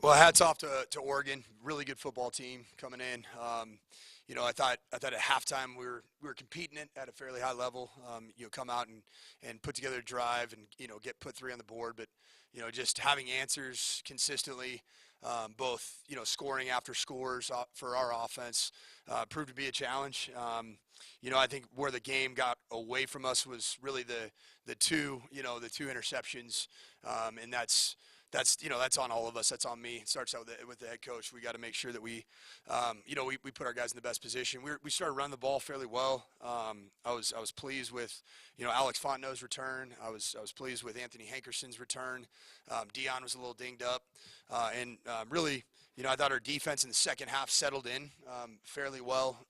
Well, hats off to Oregon. Really good football team coming in. I thought at halftime we were competing it at a fairly high level. Come out and put together a drive and get put three on the board. But just having answers consistently, both scoring after scores for our offense proved to be a challenge. I think where the game got away from us was really the two interceptions, and that's on all of us. That's on me. It starts out with the head coach. We got to make sure that we put our guys in the best position. We started running the ball fairly well. I was pleased with Alex Fontenot's return. I was pleased with Anthony Hankerson's return. Dion was a little dinged up, and really. I thought our defense in the second half settled in fairly well.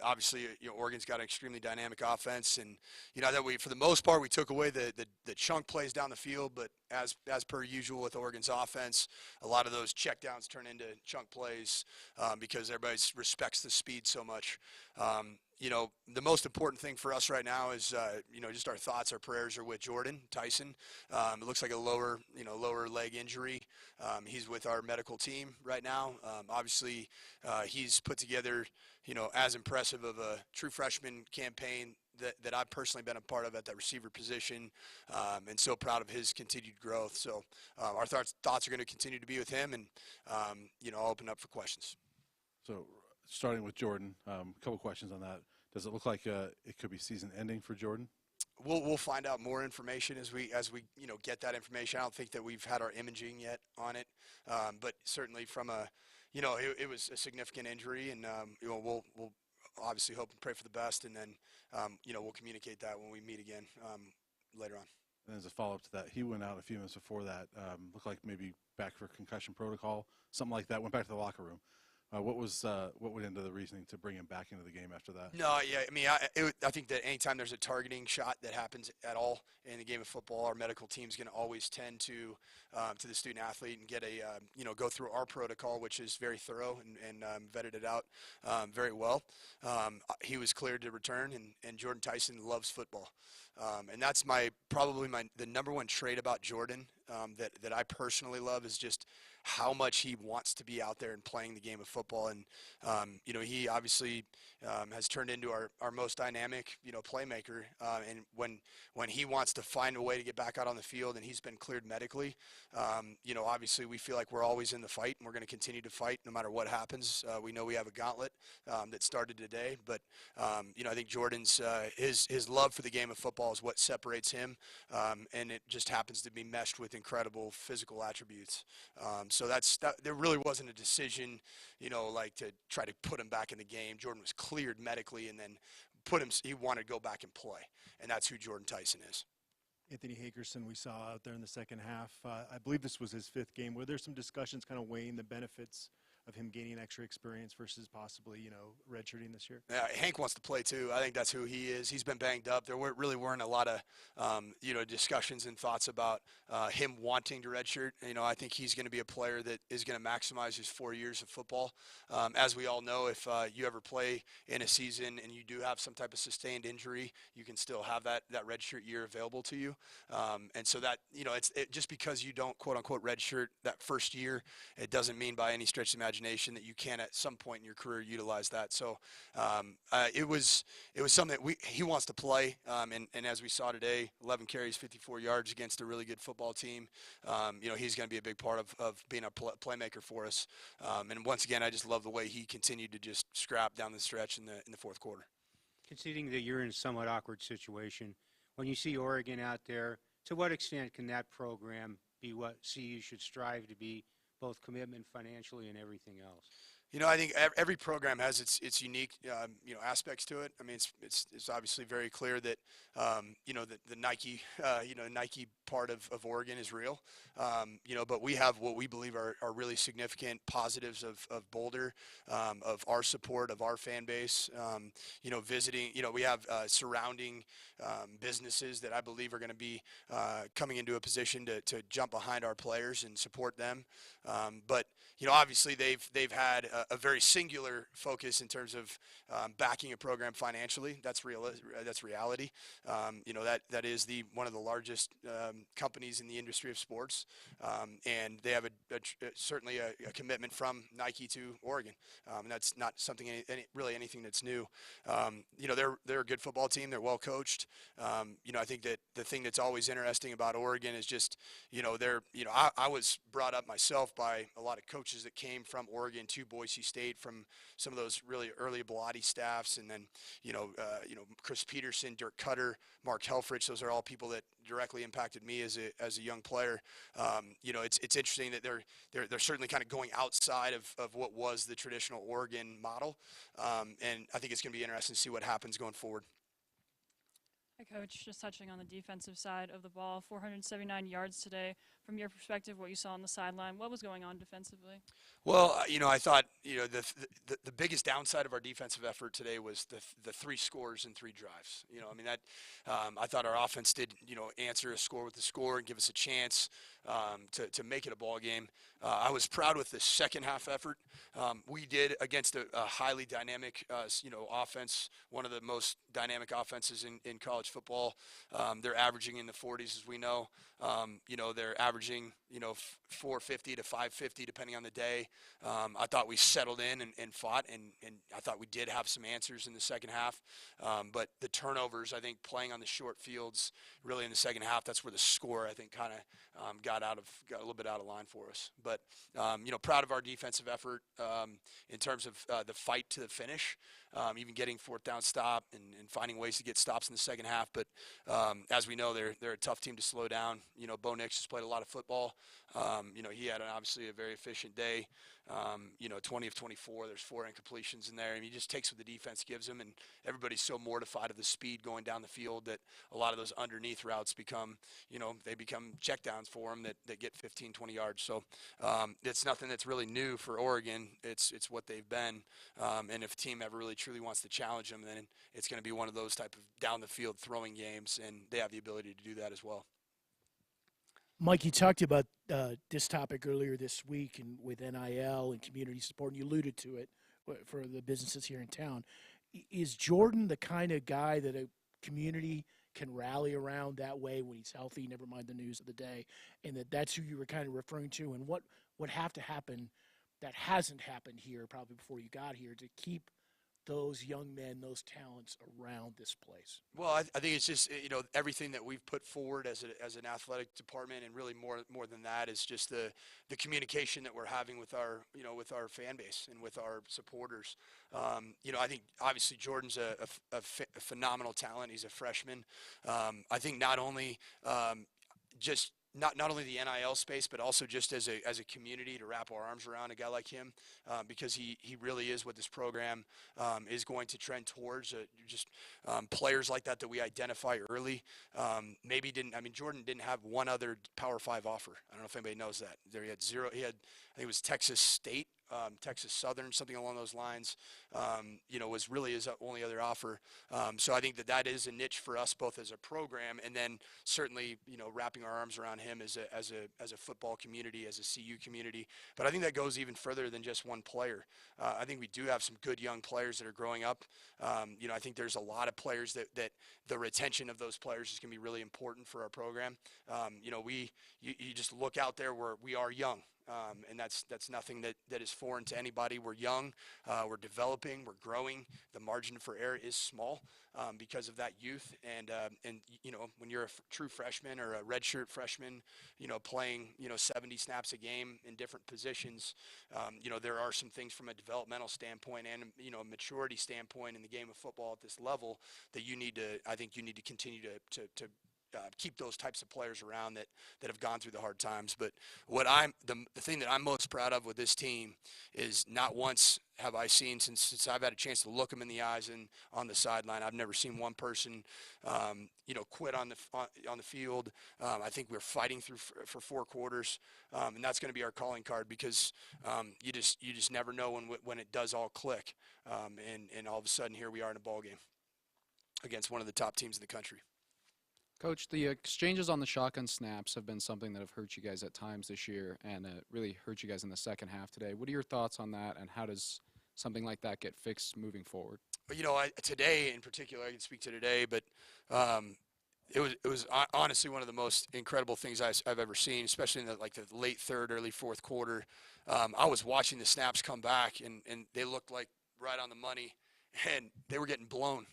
Obviously, Oregon's got an extremely dynamic offense, and that for the most part, we took away the chunk plays down the field. But as per usual with Oregon's offense, a lot of those checkdowns turn into chunk plays because everybody respects the speed so much. The most important thing for us right now is, just our thoughts, our prayers are with Jordan Tyson. It looks like a lower leg injury. He's with our medical team right now. Obviously, he's put together, as impressive of a true freshman campaign that I've personally been a part of at that receiver position, and so proud of his continued growth. So our thoughts are going to continue to be with him, and, I'll open up for questions. So starting with Jordan, a couple questions on that. Does it look like it could be season ending for Jordan? We'll find out more information as we get that information. I don't think that we've had our imaging yet on it, but certainly from it was a significant injury, and we'll obviously hope and pray for the best, and then we'll communicate that when we meet again later on. And as a follow-up to that, he went out a few minutes before that. Looked like maybe back for concussion protocol, something like that. Went back to the locker room. What went into the reasoning to bring him back into the game after that? No, yeah, I mean, I think that anytime there's a targeting shot that happens at all in the game of football, our medical team's going to always tend to the student athlete and get go through our protocol, which is very thorough and vetted it out very well. He was cleared to return, and Jordan Tyson loves football, and that's probably the number one trait about Jordan that I personally love is just how much he wants to be out there and playing the game of football. And, he obviously has turned into our most dynamic, playmaker. And when he wants to find a way to get back out on the field and he's been cleared medically, obviously we feel like we're always in the fight and we're going to continue to fight no matter what happens. We know we have a gauntlet that started today, but, I think Jordan's his love for the game of football is what separates him. And it just happens to be meshed with incredible physical attributes. So there really wasn't a decision, like to try to put him back in the game. Jordan was cleared medically and then he wanted to go back and play. And that's who Jordan Tyson is. Anthony Hankerson we saw out there in the second half. I believe this was his fifth game. Were there some discussions kind of weighing the benefits of him gaining extra experience versus possibly, redshirting this year? Yeah, Hank wants to play too. I think that's who he is. He's been banged up. There really weren't a lot of, discussions and thoughts about him wanting to redshirt. I think he's going to be a player that is going to maximize his 4 years of football. As we all know, if you ever play in a season and you do have some type of sustained injury, you can still have that redshirt year available to you. And so that, just because you don't quote unquote redshirt that first year, it doesn't mean by any stretch of the imagination that you can at some point in your career utilize that. So it was something that he wants to play, and as we saw today, 11 carries, 54 yards against a really good football team. He's going to be a big part of being a playmaker for us. And once again, I just love the way he continued to just scrap down the stretch in the fourth quarter. Conceding that you're in a somewhat awkward situation, when you see Oregon out there, to what extent can that program be what CU should strive to be, both commitment financially and everything else? I think every program has its unique, aspects to it. I mean, it's obviously very clear that, the Nike, Nike part of Oregon is real. But we have what we believe are really significant positives of Boulder, of our support, of our fan base. Visiting, we have surrounding businesses that I believe are going to be coming into a position to jump behind our players and support them. But obviously they've had a very singular focus in terms of backing a program financially. That's real. That's reality. That is one of the largest companies in the industry of sports, and they have certainly a commitment from Nike to Oregon, and that's not something really anything that's new. They're a good football team. They're well coached. I think that the thing that's always interesting about Oregon is just I was brought up myself by a lot of coaches that came from Oregon to Boise State from some of those really early Bilotti staffs, and then Chris Peterson, Dirk Cutter, Mark Helfrich. Those are all people that directly impacted me as a young player. It's interesting that they're certainly kind of going outside of what was the traditional Oregon model, and I think it's going to be interesting to see what happens going forward. Hi, Coach. Just touching on the defensive side of the ball, 479 yards today. From your perspective, what you saw on the sideline, what was going on defensively? Well, I thought the biggest downside of our defensive effort today was the 3 scores and 3 drives. I thought our offense did answer a score with the score and give us a chance to make it a ball game. I was proud with the second half effort. We did against a highly dynamic offense, one of the most dynamic offenses in college football. They're averaging in the 40s, as we know. They're averaging 450 to 550 depending on the day. I thought we settled in and fought, and I thought we did have some answers in the second half. But the turnovers, I think, playing on the short fields, really in the second half, that's where the score, I think, kind of got a little bit out of line for us. But proud of our defensive effort in terms of the fight to the finish, even getting 4th down stop and finding ways to get stops in the second half. But as we know, they're a tough team to slow down. Bo Nix has played a lot of football. He had obviously a very efficient day. 20 of 24. There's 4 incompletions in there, and he just takes what the defense gives him. And everybody's so mortified of the speed going down the field that a lot of those underneath routes become checkdowns for him that get 15, 20 yards. So it's nothing that's really new for Oregon. It's what they've been. And if a team ever really truly wants to challenge them, then it's going to be one of those type of down the field throwing games, and they have the ability to do that as well. Mike, you talked about this topic earlier this week and with NIL and community support, and you alluded to it for the businesses here in town. Is Jordan the kind of guy that a community can rally around that way when he's healthy, never mind the news of the day, and that's who you were kind of referring to, and what would have to happen that hasn't happened here probably before you got here to keep those young men, those talents around this place? Well, I think it's just everything that we've put forward as an athletic department, and really more than that is just the communication that we're having with our fan base and with our supporters. I think obviously Jordan's a phenomenal talent. He's a freshman. I think not only not only the NIL space, but also just as a community to wrap our arms around a guy like him, because he really is what this program is going to trend towards. Players like that we identify early. Jordan didn't have one other Power 5 offer. I don't know if anybody knows that. He had 0. I think it was Texas State, Texas Southern, something along those lines. Was really his only other offer. So I think that is a niche for us both as a program, and then certainly wrapping our arms around him as a football community, as a CU community. But I think that goes even further than just one player. I think we do have some good young players that are growing up. I think there's a lot of players that the retention of those players is going to be really important for our program. You just look out there where we are young. And that's nothing that is foreign to anybody. We're young, we're developing, we're growing. The margin for error is small because of that youth. And when you're a true freshman or a redshirt freshman, playing 70 snaps a game in different positions, there are some things from a developmental standpoint and a maturity standpoint in the game of football at this level that you need to continue to keep those types of players around that have gone through the hard times. But the thing that I'm most proud of with this team is not once have I seen since I've had a chance to look them in the eyes and on the sideline, I've never seen one person quit on the field. I think we're fighting through for 4 quarters, and that's going to be our calling card, because you just never know when it does all click, and all of a sudden here we are in a ball game against one of the top teams in the country. Coach, the exchanges on the shotgun snaps have been something that have hurt you guys at times this year and really hurt you guys in the second half today. What are your thoughts on that, and how does something like that get fixed moving forward? Today in particular, I can speak to today, but it was honestly one of the most incredible things I've ever seen, especially in the late third, early fourth quarter. I was watching the snaps come back, and they looked like right on the money, and they were getting blown,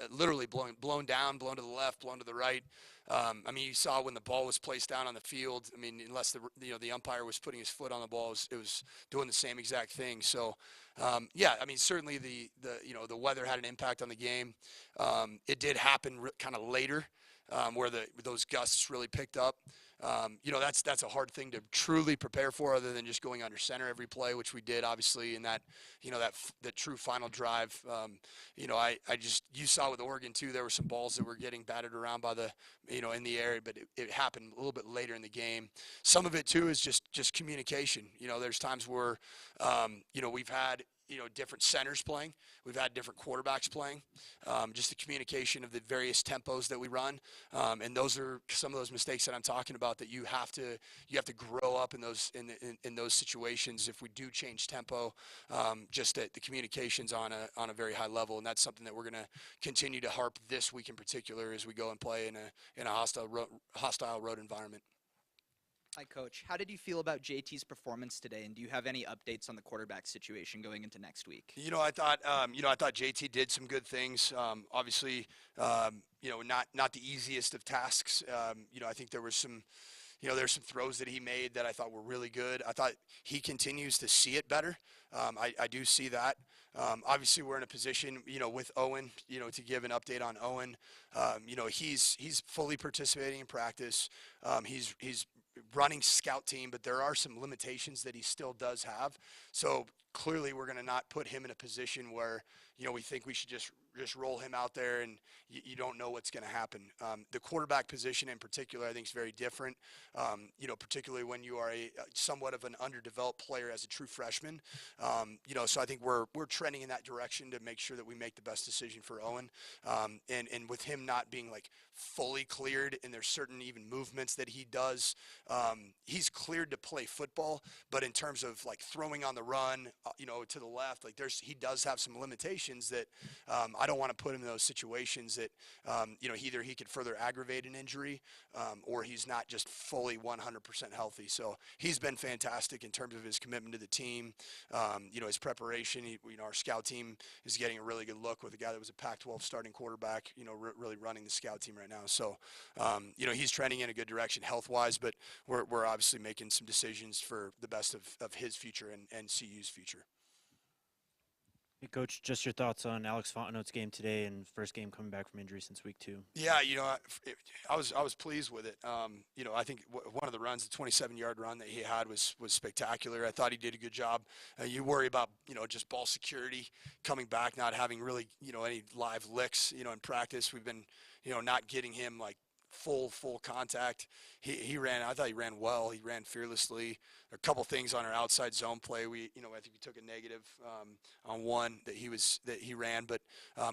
literally blown down, blown to the left, blown to the right. You saw when the ball was placed down on the field. Unless the umpire was putting his foot on the ball, it was doing the same exact thing. So, certainly the weather had an impact on the game. It did happen kind of later, where those gusts really picked up. That's a hard thing to truly prepare for, other than just going under center every play, which we did obviously in that true final drive. You saw with Oregon too, there were some balls that were getting batted around by in the air, but it happened a little bit later in the game. Some of it too is just communication. There's times where we've had different centers playing. We've had different quarterbacks playing. Just the communication of the various tempos that we run, and those are some of those mistakes that I'm talking about that you have to grow up in those situations. If we do change tempo, just the communications on a very high level, and that's something that we're going to continue to harp this week in particular as we go and play in a hostile road environment. Hi, Coach. How did you feel about JT's performance today, and do you have any updates on the quarterback situation going into next week? I thought JT did some good things. Obviously, not the easiest of tasks. I think there was some. There's some throws that he made that I thought were really good. I thought he continues to see it better. I do see that. Obviously, we're in a position, with Owen, to give an update on Owen. He's fully participating in practice. He's running scout team, but there are some limitations that he still does have. So clearly, we're going to not put him in a position where we think we should just roll him out there and you don't know what's going to happen. The quarterback position in particular, I think, is very different. Particularly when you are somewhat of an underdeveloped player as a true freshman. So I think we're trending in that direction to make sure that we make the best decision for Owen. And with him not being fully cleared, and there's certain even movements that he does, he's cleared to play football. But in terms of throwing on the run, to the left, he does have some limitations that I don't want to put him in those situations that either he could further aggravate an injury, or he's not just fully 100% healthy. So he's been fantastic in terms of his commitment to the team, his preparation. Our scout team is getting a really good look with a guy that was a Pac-12 starting quarterback, really running the scout team right now. So, he's trending in a good direction health-wise, but we're obviously making some decisions for the best of his future and CU's future. Hey, Coach, just your thoughts on Alex Fontenot's game today and first game coming back from injury since week 2. Yeah, I was pleased with it. I think one of the runs, the 27-yard run that he had was spectacular. I thought he did a good job. You worry about, just ball security coming back, not having really, any live licks, in practice. We've been, not getting him full contact. I thought he ran well. He ran fearlessly. A couple things on our outside zone play. I think we took a negative on one that he ran, but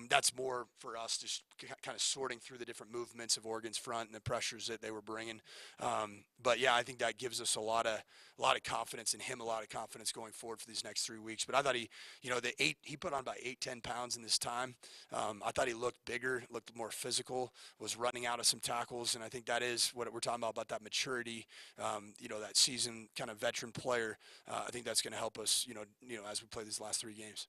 that's more for us just kind of sorting through the different movements of Oregon's front and the pressures that they were bringing. But yeah, I think that gives us a lot of confidence in him, a lot of confidence going forward for these next 3 weeks. But I thought he put on about 8-10 pounds in this time. I thought he looked bigger, looked more physical, was running out of some tackles, and I think that is what we're talking about that maturity, that seasoned kind of veteran player. I think that's going to help us, as we play these last 3 games.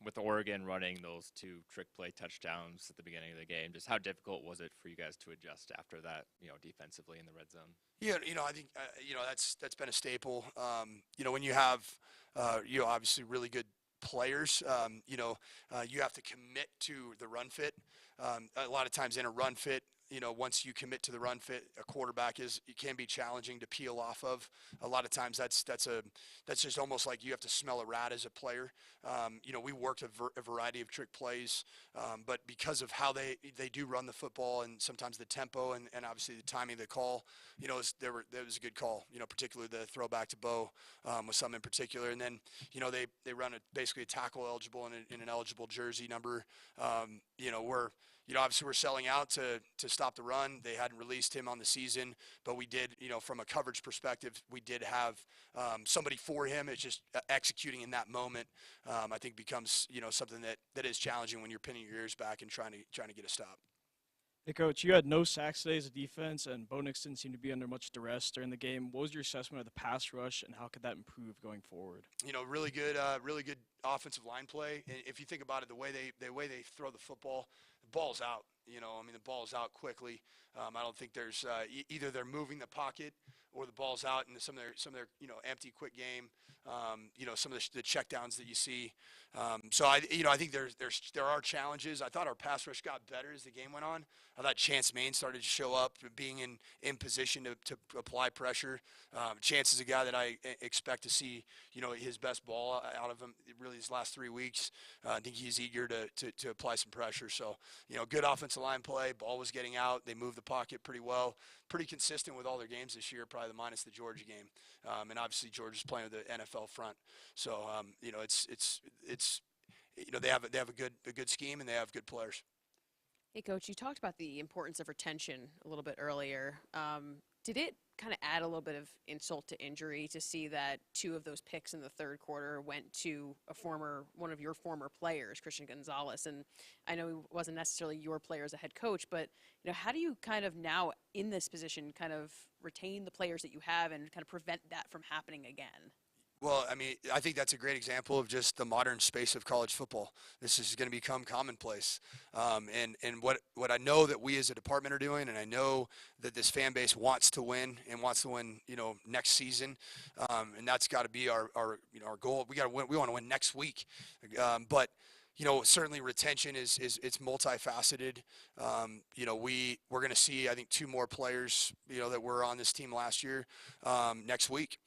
With Oregon running those 2 trick play touchdowns at the beginning of the game, just how difficult was it for you guys to adjust after that, defensively in the red zone? Yeah, I think, that's been a staple. When you have, obviously really good players, you have to commit to the run fit. A lot of times in a run fit, once you commit to the run fit, a quarterback it can be challenging to peel off of. A lot of times that's just almost like you have to smell a rat as a player. We worked a variety of trick plays, but because of how they do run the football and sometimes the tempo and obviously the timing of the call, there was a good call. Particularly the throwback to Bo was something in particular, and then they run basically a tackle eligible and an eligible jersey number. obviously we're selling out to stop the run. They hadn't released him on the season, but we did, from a coverage perspective, we did have somebody for him. It's just executing in that moment, I think becomes, something that is challenging when you're pinning your ears back and trying to get a stop. Hey, Coach, you had no sacks today as a defense, and Bo Nix didn't seem to be under much duress during the game. What was your assessment of the pass rush, and how could that improve going forward? Really good offensive line play. And if you think about it, the way they throw the football, the ball's out. The ball's out quickly. I don't think there's either they're moving the pocket or the ball's out in some of their empty quick game. Some of the checkdowns that you see. So I think there are challenges. I thought our pass rush got better as the game went on. I thought Chance Main started to show up, being in position to apply pressure. Chance is a guy that I expect to see, his best ball out of him really these last 3 weeks. I think he's eager to apply some pressure. So, good offensive line play. Ball was getting out. They moved the pocket pretty well. Pretty consistent with all their games this year, probably minus the Georgia game. And obviously Georgia's playing with the NFL front. So, they have a good scheme and they have good players. Hey, Coach, you talked about the importance of retention a little bit earlier. Did it kind of add a little bit of insult to injury to see that 2 of those picks in the third quarter went to one of your former players, Christian Gonzalez? And I know he wasn't necessarily your player as a head coach, but how do you kind of now in this position kind of retain the players that you have and kind of prevent that from happening again? Well, I think that's a great example of just the modern space of college football. This is going to become commonplace. And what I know that we as a department are doing, and I know that this fan base wants to win and wants to win, next season. And that's got to be our goal. We got to win. We want to win next week. But certainly retention is it's multifaceted. We're going to see, I think, 2 more players, that were on this team last year, next week.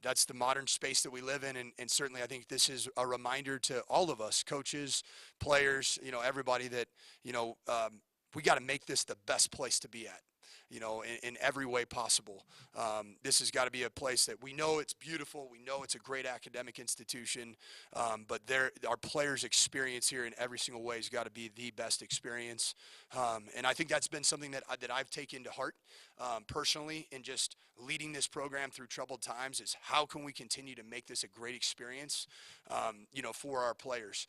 That's the modern space that we live in, and certainly I think this is a reminder to all of us, coaches, players, everybody, that we got to make this the best place to be at. In every way possible. This has got to be a place that we know it's beautiful. We know it's a great academic institution, but our players' experience here in every single way has got to be the best experience. And I think that's been something that I've taken to heart personally in just leading this program through troubled times is how can we continue to make this a great experience, for our players.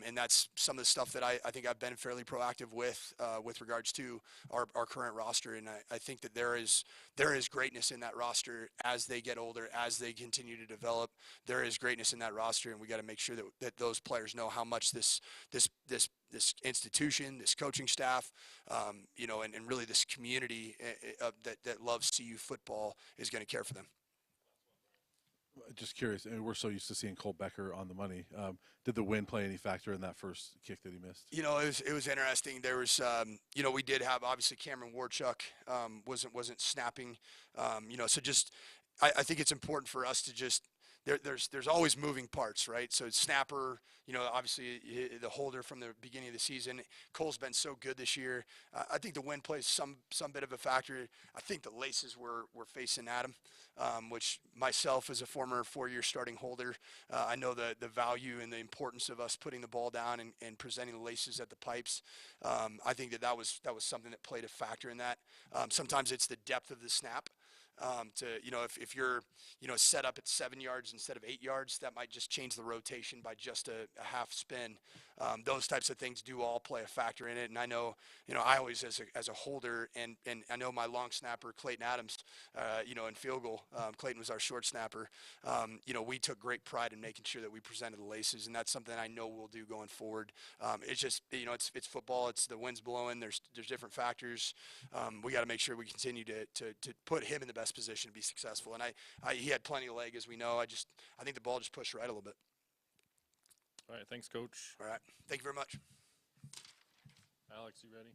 And that's some of the stuff that I think I've been fairly proactive with regards to our current roster. And I think that there is greatness in that roster as they get older, as they continue to develop. There is greatness in that roster, and we got to make sure that those players know how much this institution, this coaching staff, and really this community that loves CU football is going to care for them. Just curious, we're so used to seeing Cole Becker on the money. Did the wind play any factor in that first kick that he missed? It was interesting. There was, we did have obviously Cameron Warchuk wasn't snapping. So just I think it's important for us to just there's always moving parts, right? So snapper, obviously the holder from the beginning of the season. Cole's been so good this year. I think the wind plays some bit of a factor. I think the laces were facing at him, which myself as a former 4-year starting holder, I know the value and the importance of us putting the ball down and presenting the laces at the pipes. I think that was something that played a factor in that. Sometimes it's the depth of the snap. If you're, set up at 7 yards instead of 8 yards, that might just change the rotation by just a half spin. Those types of things do all play a factor in it. And I know, I always as a holder, and I know my long snapper, Clayton Adams, in field goal, Clayton was our short snapper. We took great pride in making sure that we presented the laces, and that's something I know we'll do going forward. It's just, it's football. It's the wind's blowing. There's different factors. We got to make sure we continue to put him in the best position to be successful. And he had plenty of leg, as we know. I think the ball just pushed right a little bit. All right, thanks, Coach. All right, thank you very much. Alex, you ready?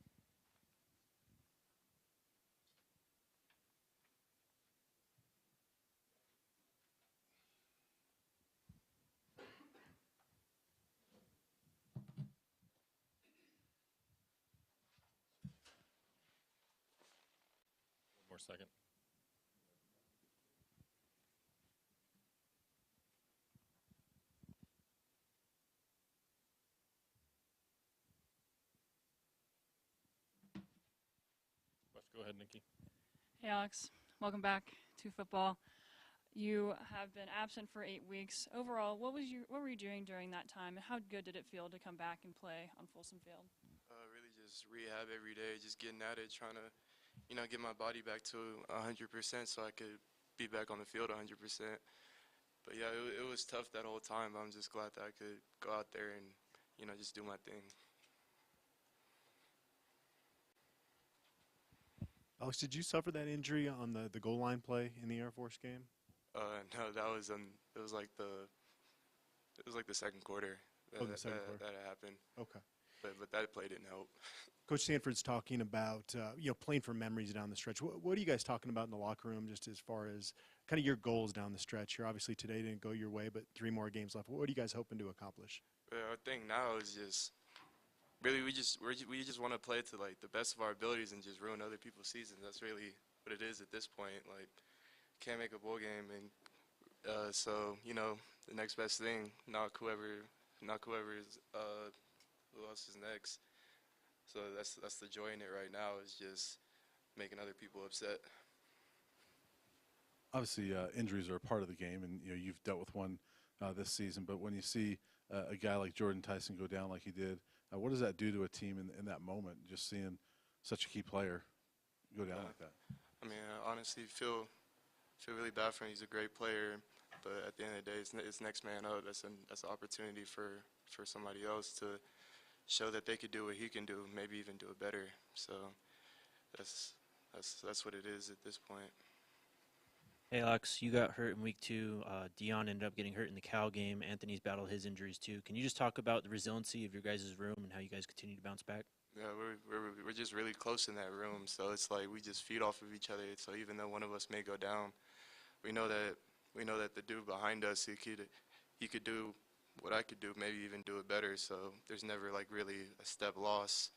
One more second. Go ahead, Nikki. Hey, Alex. Welcome back to football. You have been absent for 8 weeks. Overall, what were you doing during that time, and how good did it feel to come back and play on Folsom Field? Really just rehab every day, just getting at it, trying to, get my body back to 100% so I could be back on the field 100%. But yeah, it was tough that whole time, but I'm just glad that I could go out there and, just do my thing. Alex, did you suffer that injury on the goal line play in the Air Force game? No, that was it was like the second quarter Oh, the second quarter. that it happened. Okay. But that play didn't help. Coach Sanford's talking about playing for memories down the stretch. What are you guys talking about in the locker room, just as far as kind of your goals down the stretch? Here, obviously today didn't go your way, but 3 more games left. What are you guys hoping to accomplish? Our thing now is just really we just want to play to like the best of our abilities and just ruin other people's seasons. That's really what it is at this point. Like, can't make a bowl game, and so the next best thing, knock whoever is who else is next. So that's the joy in it right now, is just making other people upset. Obviously, injuries are a part of the game, and you've dealt with one this season. But when you see a guy like Jordan Tyson go down like he did, what does that do to a team in that moment? Just seeing such a key player go down like that. I mean, I honestly feel really bad for him. He's a great player, but at the end of the day, it's next man up. That's an opportunity for somebody else to show that they could do what he can do, maybe even do it better. So that's what it is at this point. Hey, Alex, you got hurt in week 2. Dion ended up getting hurt in the Cal game. Anthony's battled his injuries too. Can you just talk about the resiliency of your guys' room and how you guys continue to bounce back? Yeah, we're just really close in that room, so it's like we just feed off of each other. So even though one of us may go down, we know that the dude behind us, he could do what I could do, maybe even do it better. So there's never like really a step loss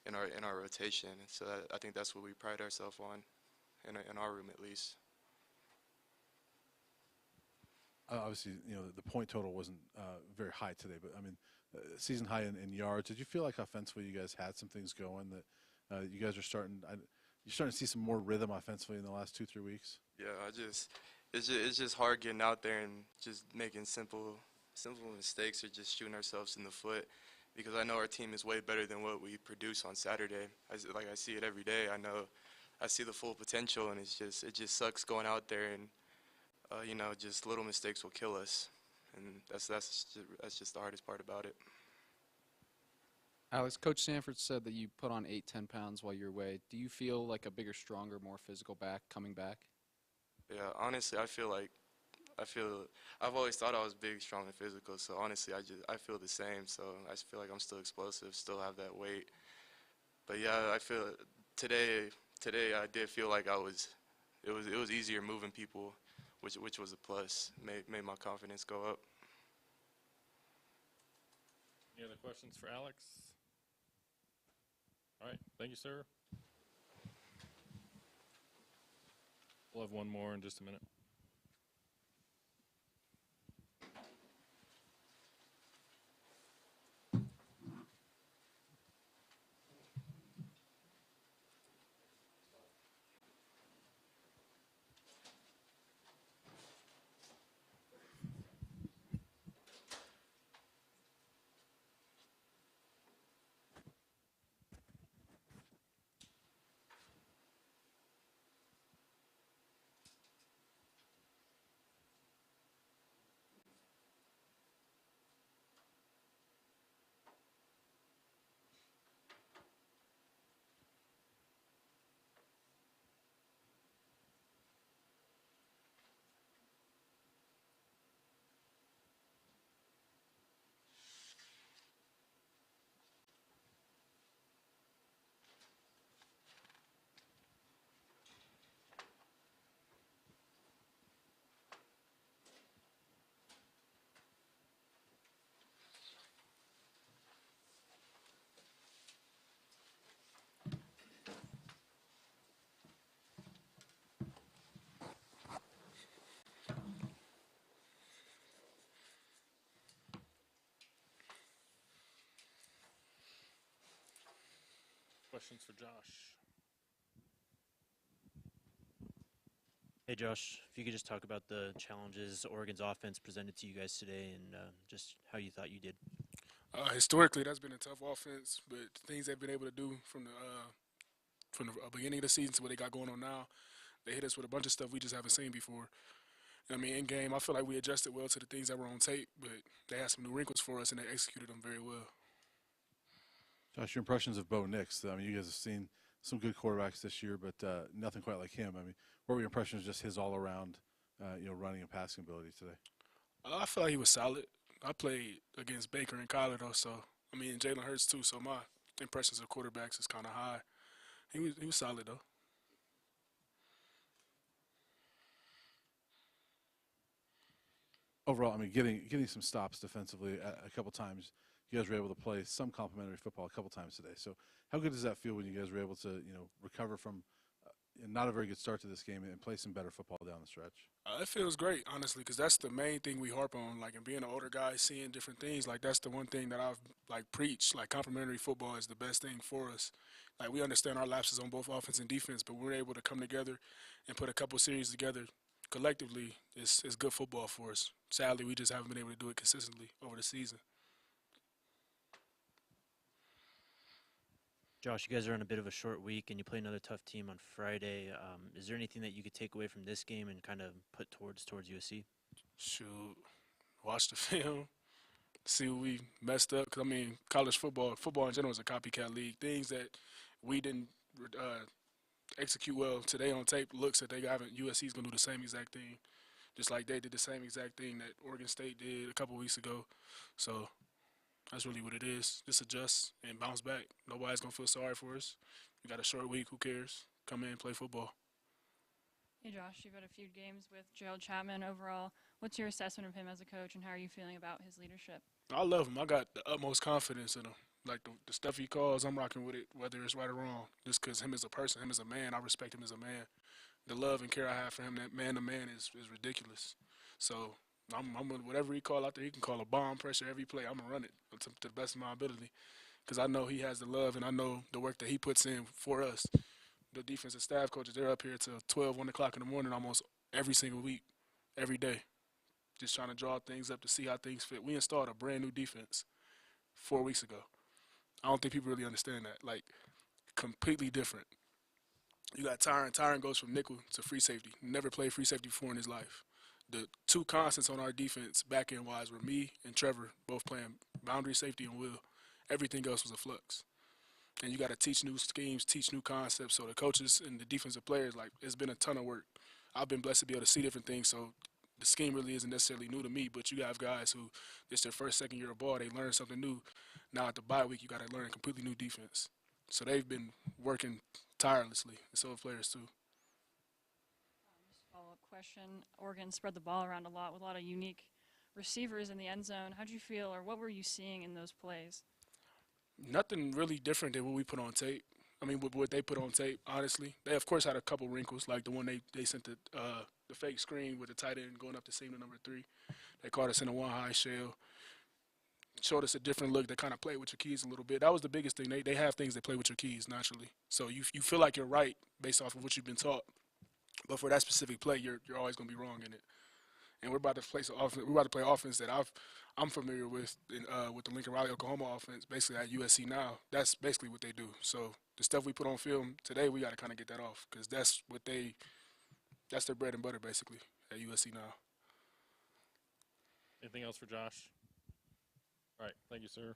in our rotation. So I think that's what we pride ourselves on, in our room at least. Obviously, the point total wasn't very high today, but I mean, season high in yards. Did you feel like offensively you guys had some things going that you guys are starting? You're starting to see some more rhythm offensively in the last 2-3 weeks. Yeah, it's just hard getting out there and just making simple mistakes or just shooting ourselves in the foot, because I know our team is way better than what we produce on Saturday. I see it every day. I see the full potential, and it just sucks going out there and just little mistakes will kill us, and that's just the hardest part about it. Alex, Coach Sanford said that you put on 8-10 pounds while you're away. Do you feel like a bigger, stronger, more physical back coming back? Yeah, honestly, I've always thought I was big, strong, and physical. So honestly, I feel the same. So I just feel like I'm still explosive, still have that weight. But yeah, I feel today I did feel like it was easier moving people, which was a plus. Made my confidence go up. Any other questions for Alex? All right, thank you, sir. We'll have one more in just a minute. Questions for Josh? Hey, Josh, if you could just talk about the challenges Oregon's offense presented to you guys today and just how you thought you did. Historically, that's been a tough offense, but things they've been able to do from the beginning of the season to what they got going on now, they hit us with a bunch of stuff we just haven't seen before. I mean, in game, I feel like we adjusted well to the things that were on tape, but they had some new wrinkles for us and they executed them very well. Josh, your impressions of Bo Nix? I mean, you guys have seen some good quarterbacks this year, but nothing quite like him. I mean, what were your impressions of just his all-around, running and passing ability today? I feel like he was solid. I played against Baker in college, though, so I mean, Jalen Hurts too. So my impressions of quarterbacks is kind of high. He was solid though. Overall, I mean, getting some stops defensively a couple times. You guys were able to play some complimentary football a couple times today. So how good does that feel when you guys were able to, recover from not a very good start to this game and play some better football down the stretch? It feels great, honestly, because that's the main thing we harp on. Like, and being an older guy, seeing different things, like that's the one thing that I've preached. Like, complimentary football is the best thing for us. Like, we understand our lapses on both offense and defense, but we're able to come together and put a couple series together collectively. It's good football for us. Sadly, we just haven't been able to do it consistently over the season. Josh, you guys are on a bit of a short week, and you play another tough team on Friday. Is there anything that you could take away from this game and kind of put towards USC? Shoot, watch the film, see what we messed up. Because, I mean, college football in general is a copycat league. Things that we didn't execute well today on tape looks that they haven't. USC's going to do the same exact thing, just like they did the same exact thing that Oregon State did a couple weeks ago. So that's really what it is. Just adjust and bounce back. Nobody's going to feel sorry for us. We got a short week. Who cares? Come in and play football. Hey, Josh, you've had a few games with Gerald Chapman overall. What's your assessment of him as a coach, and how are you feeling about his leadership? I love him. I got the utmost confidence in him. Like, the stuff he calls, I'm rocking with it, whether it's right or wrong. Just because him as a person, him as a man, I respect him as a man. The love and care I have for him, that man to man, is ridiculous. So I'm whatever he call out there, he can call a bomb pressure every play. I'm going to run it to the best of my ability because I know he has the love and I know the work that he puts in for us. The defensive staff coaches, they're up here till 12, 1 o'clock in the morning almost every single week, every day, just trying to draw things up to see how things fit. We installed a brand-new defense 4 weeks ago. I don't think people really understand that. Like, completely different. You got Tyron. Tyron goes from nickel to free safety. Never played free safety before in his life. The two constants on our defense, back-end-wise, were me and Trevor, both playing boundary safety and Will. Everything else was a flux. And you got to teach new schemes, teach new concepts. So the coaches and the defensive players, like, it's been a ton of work. I've been blessed to be able to see different things. So the scheme really isn't necessarily new to me, but you have guys who it's their first, second year of ball. They learn something new. Now at the bye week, you got to learn a completely new defense. So they've been working tirelessly, and so have players too. Just a follow-up question. Oregon spread the ball around a lot with a lot of unique receivers in the end zone. How did you feel, or what were you seeing in those plays? Nothing really different than what we put on tape. I mean, what they put on tape, honestly. They, of course, had a couple wrinkles, like the one they sent the fake screen with the tight end going up the seam to number 3. They caught us in a one-high shell. Showed us a different look that kind of played with your keys a little bit. That was the biggest thing. They have things that play with your keys naturally. So you feel like you're right based off of what you've been taught. But for that specific play, you're always going to be wrong in it. And we're about to play offense that I'm familiar with with the Lincoln Riley Oklahoma offense, basically at USC now. That's basically what they do. So the stuff we put on film today, we got to kind of get that off because that's their bread and butter basically at USC now. Anything else for Josh? All right, thank you, sir.